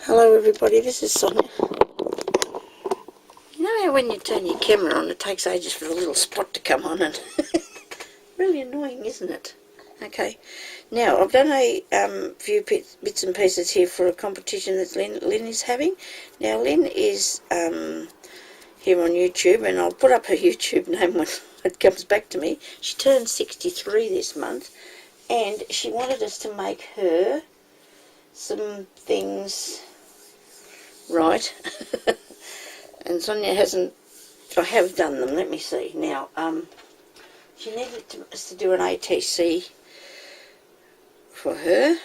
Hello everybody, this is Sonia. You know how when you turn your camera on it takes ages for the little spot to come on, and really annoying, isn't it? Okay, now I've done a few bits and pieces here for a competition that Lynn is having. Now Lynn is here on YouTube, and I'll put up her YouTube name when it comes back to me. She turned 63 this month, and she wanted us to make her some things right. And Sonia hasn't. I have done them. Let me see. Now, she needed us to do an A.T.C for her,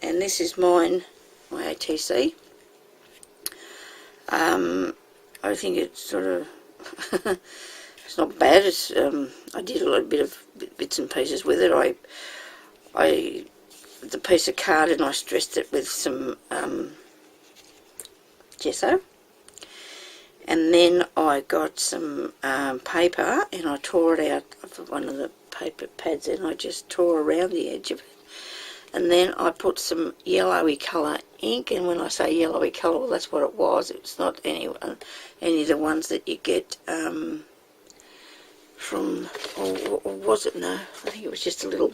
and this is mine, my A.T.C. I think it's sort of it's not bad. It's I did a little bit of bits and pieces with it. I the piece of card, and I stressed it with some gesso, and then I got some paper, and I tore it out of one of the paper pads, and I just tore around the edge of it, and then I put some yellowy colour ink. And when I say yellowy colour, well, that's what it was. It's not any of the ones that you get from, or was it? No, I think it was just a little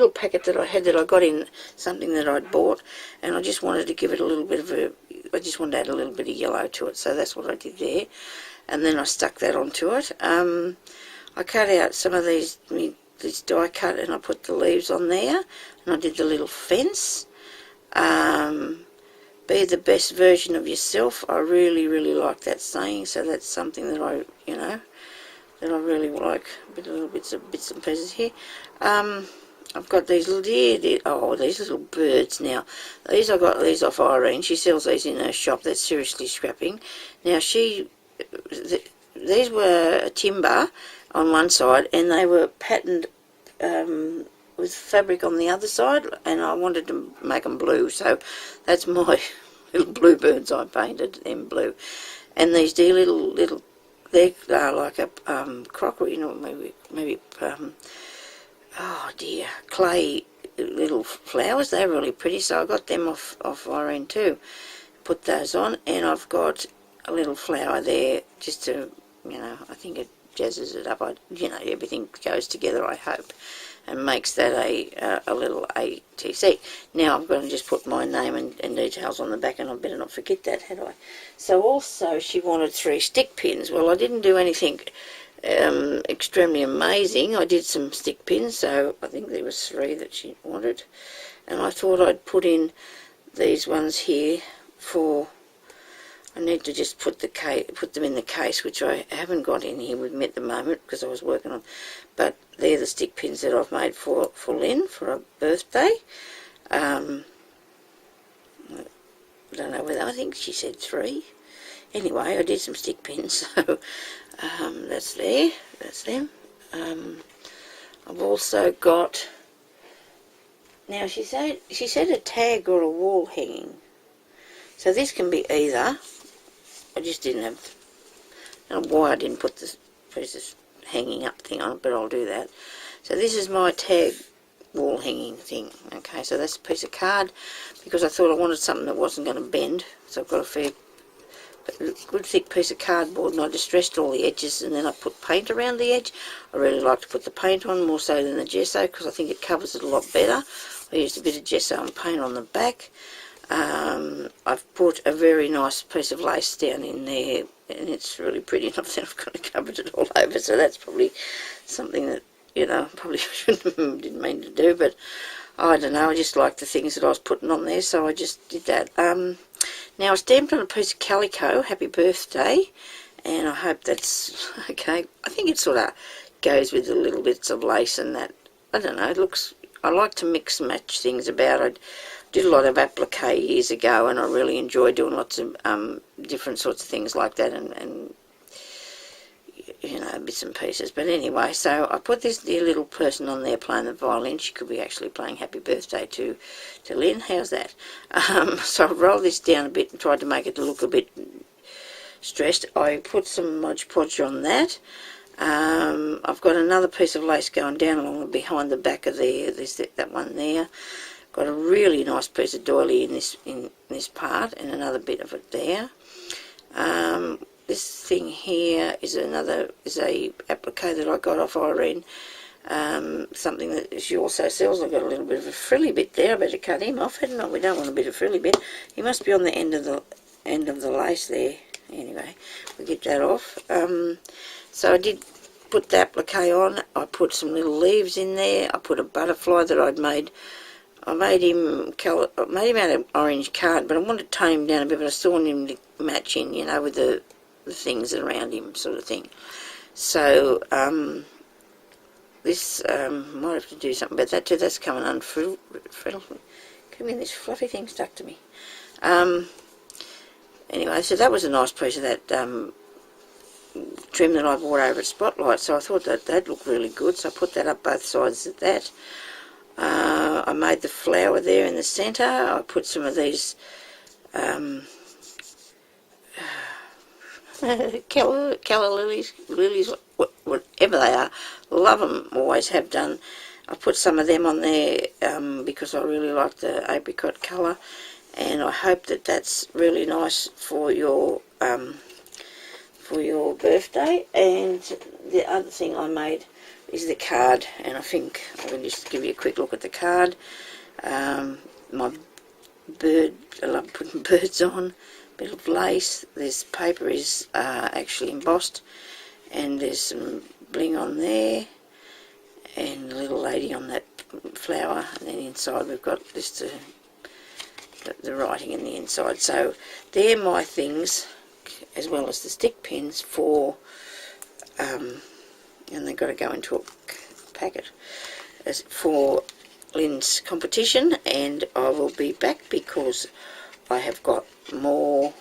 packet that I had, that I got in something that I'd bought, and I just wanted to give it a little bit of I just wanted to add a little bit of yellow to it, so that's what I did there. And then I stuck that onto it. I cut out some of this die cut, and I put the leaves on there, and I did the little fence. Be the best version of yourself. I really like that saying, so that's something that I, that I really like. Little bits and pieces here. I've got these little these little birds. Now, these, I got these off Irene. She sells these in her shop. That's seriously scrapping. Now, these were timber on one side, and they were patterned with fabric on the other side, and I wanted to make them blue, so that's my little blue birds. I painted them blue. And these dear little they are like a crockery, maybe oh dear, clay little flowers. They're really pretty, so I got them off Irene too. Put those on, and I've got a little flower there just to, I think it jazzes it up. Everything goes together, I hope, and makes that a little A.T.C. Now I'm going to just put my name and details on the back, and I better not forget that, had I? So also she wanted 3 stick pins. Well, I didn't do anything extremely amazing. I did some stick pins, so I think there was 3 that she wanted, and I thought I'd put in these ones here for. I need to just put them in the case, which I haven't got in here with me at the moment because I was working on. But they're the stick pins that I've made for Lynn for her birthday. I don't know whether, I think she said 3. Anyway, I did some stick pins, so that's there. That's them. I've also got. Now she said a tag or a wall hanging. So this can be either. I just didn't have. I don't know why I didn't put this piece hanging up thing on it, but I'll do that. So this is my tag wall hanging thing. Okay, so that's a piece of card, because I thought I wanted something that wasn't going to bend. So I've got a good thick piece of cardboard, and I distressed all the edges, and then I put paint around the edge. I really like to put the paint on more so than the gesso, because I think it covers it a lot better. I used a bit of gesso and paint on the back. I've put a very nice piece of lace down in there, and it's really pretty enough that I've kind of covered it all over, so that's probably something that, probably didn't mean to do, but I don't know, I just liked the things that I was putting on there, so I just did that. Now I stamped on a piece of calico, happy birthday, and I hope that's okay. I think it sort of goes with the little bits of lace and that. I don't know, I like to mix and match things about. I did a lot of applique years ago, and I really enjoy doing lots of different sorts of things like that, and bits and pieces. But anyway, so I put this dear little person on there playing the violin. She could be actually playing Happy Birthday to Lynn. How's that? So I rolled this down a bit and tried to make it look a bit stressed. I put some Mod Podge on that. I've got another piece of lace going down along behind the back of there. There's that one there. Got a really nice piece of doily in in this part and another bit of it there. This thing here is a applique that I got off Irene. Something that she also sells. I've got a little bit of a frilly bit there. I better cut him off, hadn't I? We don't want a bit of frilly bit. He must be on the end of the lace there. Anyway, we get that off. So I did put the applique on. I put some little leaves in there. I put a butterfly that I'd made. I made him out of orange card, but I wanted to tone him down a bit, but I still wanted him to match in, you know, with the things around him, sort of thing. So this might have to do something about that too. That's coming unfriddled. Come in, this fluffy thing stuck to me. Anyway, so that was a nice piece of that trim that I bought over at Spotlight. So I thought that looked really good. So I put that up both sides of that. I made the flower there in the centre. I put some of these calla lilies, whatever they are. Love them, always have done. I put some of them on there because I really like the apricot colour, and I hope that that's really nice for your birthday. And the other thing I made is the card, and I think I will just give you a quick look at the card. My bird, I love putting birds on. Bit of lace. This paper is actually embossed, and there's some bling on there, and a little lady on that flower, and then inside we've got this the writing in the inside. So they're my things, as well as the stick pins for and they've got to go into a packet as for Lynn's competition. And I will be back because I have got more.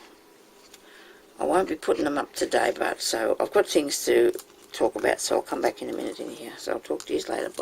I won't be putting them up today, but so I've got things to talk about, so I'll come back in a minute in here. So I'll talk to you later. Bye.